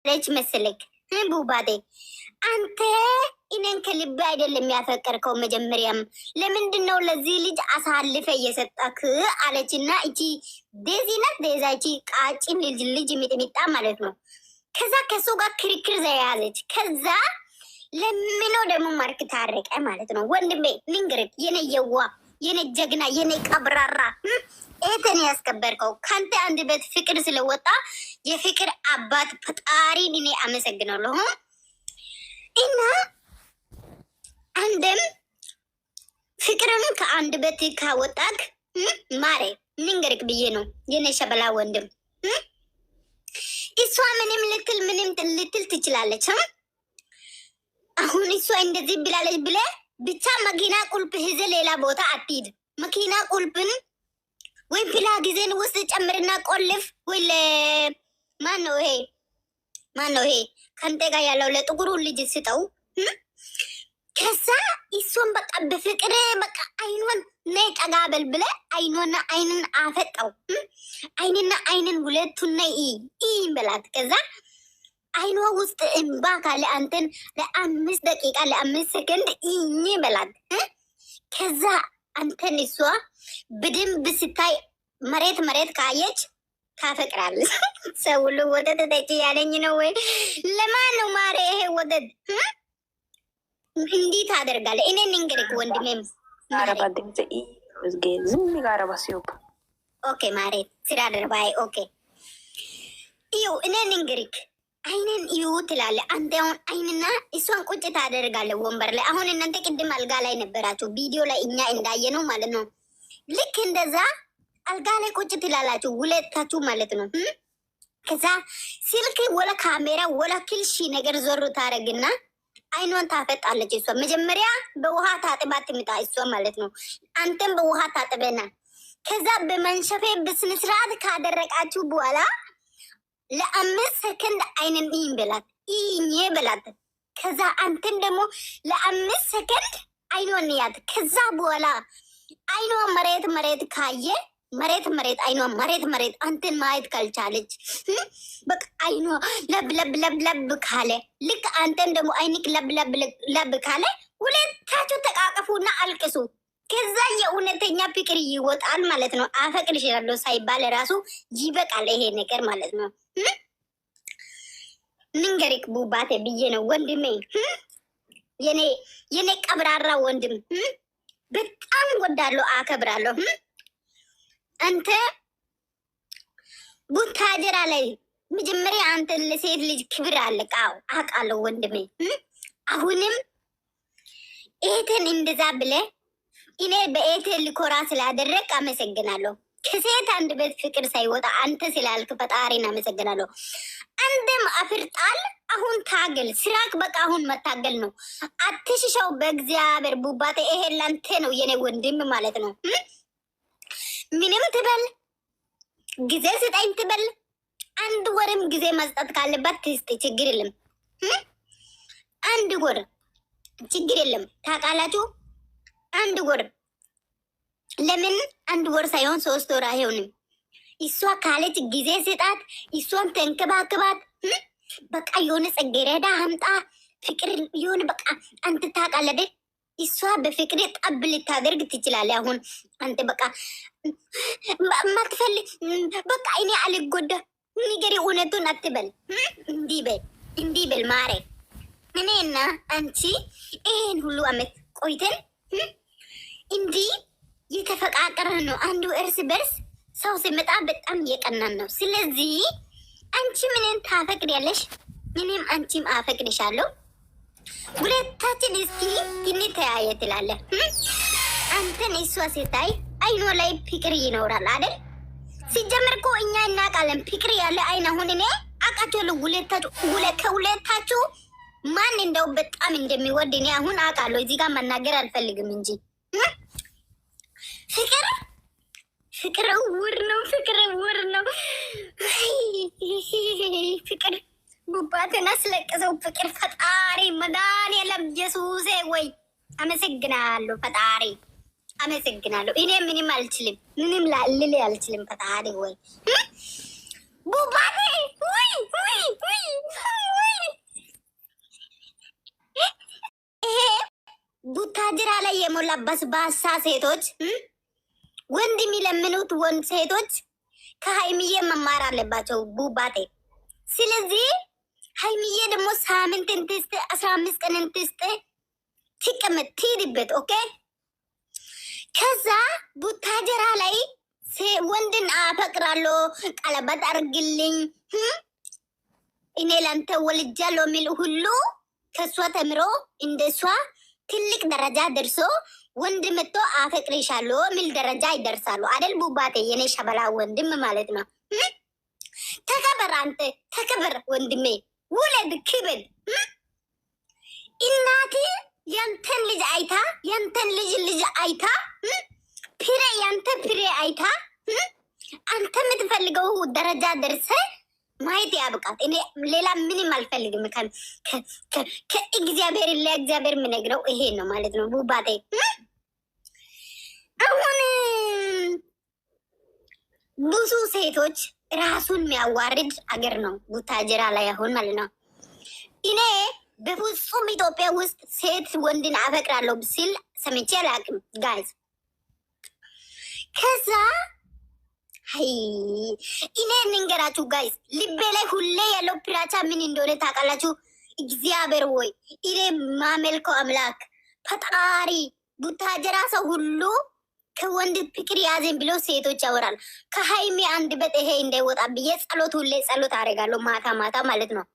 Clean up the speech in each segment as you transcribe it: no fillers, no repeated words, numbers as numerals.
ለች መስልክ ቡባቴ አንተ እኔን ከልብ አይደለም ያፈቀርከው። መጀመሪያም ለምንድነው ለዚህ ልጅ አሳልፈ እየሰጠክ አለችና እቺ ዴዚናት ዴዛቺ ቃጭን ልጅ ሚጥሚጣ ማለት ነው። ከዛ ከሱ ጋር ክርክር ዘያዘች። ከዛ ለምኖ ደግሞ ማርክ ታረቀ ማለት ነው። ወንድሜ ልንገርህ፣ የኔ የዋ የኔ ጀግና የኔ ቀብራራ እህትን ያስከበርከው ካንተ አንድ በት ፍቅር ስለወጣ የፍቅር አባት ፈጣሪን እኔ አመሰግናለሁ። እና አንድም ፍቅርን ከአንድ በት ካወጣክ ማሬ ልንገርህ ብዬ ነው የኔ ሸበላ ወንድም። እሷ ምንም ልትል ትችላለች። አሁን እሷ እንደዚህ ብላለች ብለ ብቻ መኪና ቁልፍ ይዘ ሌላ ቦታ አትሂድ። መኪና ቁልፍን ወይ ብላ ጊዜን ውስጥ ጨምርና ቆልፍ። ወይ ማን ነው ይሄ ከንተ ጋር ያለው ለጥቁሩ ልጅ ስጠው። ከዛ እሷን በቃ በፍቅር በቃ አይኗን ነይ ጠጋበል ብለ አይኗና አይንን አፈጣው። አይንና አይንን ሁለቱን ነይ በላት። ከዛ አይኗ ውስጥ እንባ ካለ አንተን ለ5 ደቂቃ ለ5 ሰከንድ በላት። ከዛ አንተን እሷ በደንብ ስታይ መሬት ካየች ታፈቅራለች። ሰው ሁሉ ወተት ጠጪ ያለኝ ነው ወይ? ለማን ነው ማሬ ይሄ ወተት? እንዲህ ታደርጋለህ? እኔን እንግዲህ ወንድሜም ኦኬ ማሬ ስራ ደርባይ ኦኬ እዩ እኔን እንግዲህ አይንን እዩ ትላለህ አንተ። አሁን አይንና እሷን ቁጭ ታደርጋለህ ወንበር ላይ። አሁን እናንተ ቅድም አልጋ ላይ ነበራችሁ ቪዲዮ ላይ እኛ እንዳየነው ማለት ነው። ልክ እንደዛ አልጋ ላይ ቁጭ ትላላችሁ ሁለታችሁ ማለት ነው። ከዛ ስልክ ወላ ካሜራ ወላ ክልሺ ነገር ዞር ታረግና አይኗን ታፈጣለች። እሷ መጀመሪያ በውሃ ታጥባት ትምጣ እሷ ማለት ነው። አንተም በውሃ ታጥበና ከዛ በመንሸፌ በስነ ስርዓት ካደረቃችሁ በኋላ ለ5 ሰከንድ አይንን በላት በላት። ከዛ አንተን ደግሞ ለ5 ሰከንድ አይኗን ያት። ከዛ በኋላ አይኗ መሬት ካየ መሬት አይኗ መሬት አንተን ማየት ካልቻለች በቃ አይኗ ለብ ካለ ልክ አንተን ደግሞ አይንክ ለብ ካለ ሁለታችሁ ተቃቀፉና አልቅሱ። ከዛ የእውነተኛ ፍቅር ይወጣል ማለት ነው። አፈቅርሻለሁ ሳይባል ራሱ ይበቃል ይሄ ነገር ማለት ነው። ንንገሪክ ቡባቴ ብዬ ነው ወንድሜ፣ የኔ ቀብራራ ወንድም በጣም ወዳለሁ አከብራለሁ። አንተ ቡታጀራ ላይ መጀመሪያ አንተ ለሴት ልጅ ክብር አለቃው አውቃለሁ ወንድሜ። አሁንም ኤተን እንደዛ ብለ እኔ በኤተን ልኮራ ስላደረግ አመሰግናለሁ። ከሴት አንድ በት ፍቅር ሳይወጣ አንተ ስላልክ ፈጣሪን አመሰግናለሁ። አንተም አፍርጣል። አሁን ታገል ስራክ በቃ አሁን መታገል ነው። አትሽሻው በእግዚአብሔር ቡባቴ። ይሄ ላንተ ነው የኔ ወንድም ማለት ነው። ምንም ትበል ጊዜ ስጠኝ ትበል። አንድ ወርም ጊዜ መስጠት ካለባት ትስጥ፣ ችግር የለም። አንድ ወር ችግር የለም። ታውቃላችሁ አንድ ወር ለምን አንድ ወር ሳይሆን 3 ወር አይሆንም? እሷ ካለች ጊዜ ስጣት፣ እሷን ተንከባክባት። በቃ የሆነ ጽጌረዳ አምጣ ፍቅር የሆነ በቃ አንተ ታውቃለህ። እሷ በፍቅር ጠብ ልታደርግ ትችላለህ። አሁን አንተ በቃ ማትፈልግ በቃ እኔ አልጎዳ ንገሪ፣ እውነቱን አትበል። እንዲህ በል ማሬ። እኔና አንቺ ይህን ሁሉ አመት ቆይተን እንዲህ የተፈቃቀረ ነው። አንዱ እርስ በርስ ሰው ሲመጣ በጣም እየቀናን ነው። ስለዚህ አንቺ ምንን ታፈቅሪያለሽ፣ እኔም አንቺም አፈቅርሻለሁ። ሁለታችን እስኪ እንተያየ ትላለህ። አንተን እሷ ሲታይ አይኗ ላይ ፍቅር ይኖራል አይደል? ሲጀምር እኮ እኛ እናውቃለን ፍቅር ያለ አይን። አሁን እኔ አውቃቸዋለሁ ከሁለታችሁ ማን እንደው በጣም እንደሚወድ እኔ አሁን አውቃለሁ። እዚህ ጋር መናገር አልፈልግም እንጂ ፍቅር ውር ነው። ፍቅር ቡባቴን አስለቅሰው ፍቅር ፈጣሪ መድኃኒዓለም ኢየሱሴ ወይ አመሰግናለሁ። ፈጣሪ አመሰግናለሁ። እኔ ምንም አልችልም፣ ምንም ልል አልችልም። ፈጣሪ ወይ ቡባቴ ወይ ቡታጅራ ላይ የሞላበት ባሳ ሴቶች ወንድ የሚለምኑት ወንድ ሴቶች ከሀይሚዬ መማር አለባቸው ቡባቴ። ስለዚህ ሀይሚዬ ደግሞ ሳምንት እንትስጥ 15 ቀን እንትስጥ ትቀመጥ ትሄድበት። ኦኬ ከዛ ቡታጅራ ላይ ወንድን አፈቅራለሁ ቀለበት አርግልኝ እኔ ላንተ ወልጃለሁ የሚል ሁሉ ከሷ ተምሮ እንደሷ ትልቅ ደረጃ ደርሶ ወንድ መጥቶ አፈቅርሻለሁ የሚል ደረጃ ይደርሳሉ አይደል? ቡባቴ የኔ ሸበላ ወንድም ማለት ነው። ተከበር አንተ ተከበር ወንድሜ፣ ውለድ ክበድ። እናት ያንተን ልጅ አይታ ያንተን ልጅ አይታ ፍሬ ያንተ ፍሬ አይታ አንተ የምትፈልገው ደረጃ ደርሰ ማየት ያብቃት። እኔ ሌላ ምንም አልፈልግም። ከእግዚአብሔር ለእግዚአብሔር የምነግረው ይሄ ነው ማለት ነው። ቡባቴ አሁን ብዙ ሴቶች ራሱን የሚያዋርድ አገር ነው ቡታጅራ ላይ አሁን ማለት ነው። እኔ በፍጹም ኢትዮጵያ ውስጥ ሴት ወንድን አፈቅራለሁ ሲል ሰምቼ አላውቅም ጋይዝ። ከዛ እኔ እንንገራችሁ ጋይስ፣ ልቤ ላይ ሁሌ ያለው ፕራቻ ምን እንደሆነ ታውቃላችሁ? እግዚአብሔር ወይ እኔ ማመልከው አምላክ ፈጣሪ ቡታጀራ ሰው ሁሉ ከወንድ ፍቅር ያዘኝ ብሎ ሴቶች ያወራል። ከሀይሚ አንድ በት ይሄ እንዳይወጣ ብዬ ጸሎት ሁሌ ጸሎት አደርጋለሁ ማታ ማታ ማለት ነው።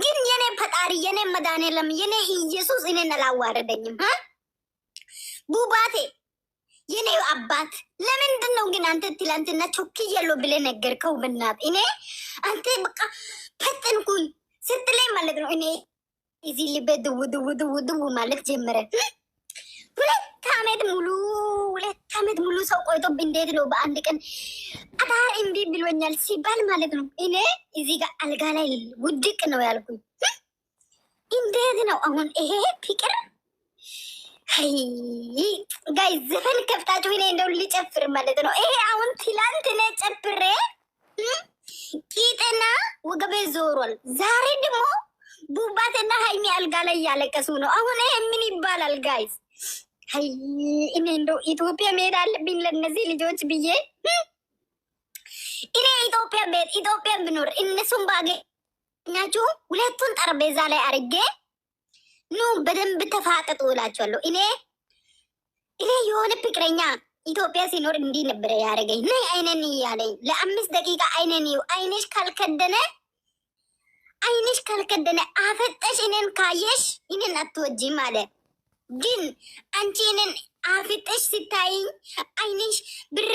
ግን የኔ ፈጣሪ የኔ መድኃኒዓለም የኔ ኢየሱስ እኔን አላዋረደኝም። ቡባቴ የኔ አባት ለምንድን ነው ግን አንተ ትላንትና ቾክያለሁ ብለህ ነገርከው? በእናትህ እኔ አንተ በቃ ፈጠንኩኝ ስትለኝ ማለት ነው እኔ እዚህ ልቤ ድው ድው ድው ድው ማለት ጀመረ። ሁለት ዓመት ሙሉ ሰው ቆይቶ እንዴት ነው በአንድ ቀን አዳር እምቢ ብሎኛል ሲባል ማለት ነው እኔ እዚህ ጋር አልጋ ላይ ውድቅ ነው ያልኩኝ። እንዴት ነው አሁን ይሄ ፍቅር? ጋይ ዘፈን ከፍታችሁ እኔ እንደው ሊጨፍር ማለት ነው። ይሄ አሁን ትላንት እኔ ጨፍሬ ቂጥና ወገቤ ዞሯል። ዛሬ ደግሞ ቡባትና ሀይሚ አልጋ ላይ እያለቀሱ ነው። አሁን ይሄ ምን ይባላል ጋይስ? እኔ እንደው ኢትዮጵያ መሄድ አለብኝ ለእነዚህ ልጆች ብዬ እኔ ኢትዮጵያ ብኖር እነሱን ባገኛችሁ ሁለቱን ጠረጴዛ ላይ አርጌ ኑ በደንብ ተፋጠጡ እላቸዋለሁ። እኔ የሆነ ፍቅረኛ ኢትዮጵያ ሲኖር እንዲህ ነበረ ያደረገኝ። ነይ አይነን እያለኝ ለ5 ደቂቃ አይነን አይነሽ ካልከደነ አፈጠሽ እኔን ካየሽ እኔን አትወጂም አለ። ግን አንቺ እኔን አፍጠሽ ስታይኝ አይነሽ ብር